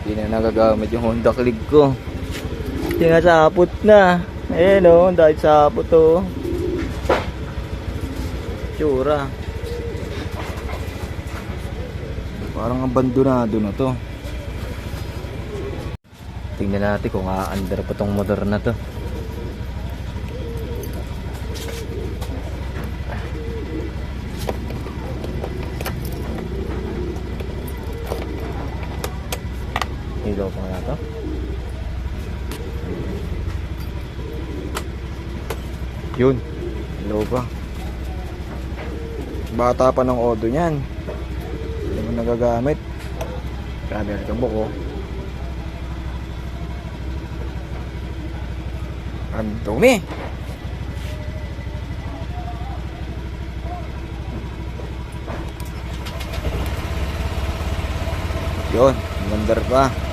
Hindi na nagagamit yung Honda Click ko. Sinasapot na. Ayan o, dahil sapot o. Tsura. Parang abandonado na to. Tingnan natin kung aandar pa tong motor na to. Ilaw pa nga to. Yun, ilaw pa. Bata pa ng Odo niyan. Hindi mo nagagamit. Grabe ang tumbok oh. Ang dumi. Yun, mandar pa.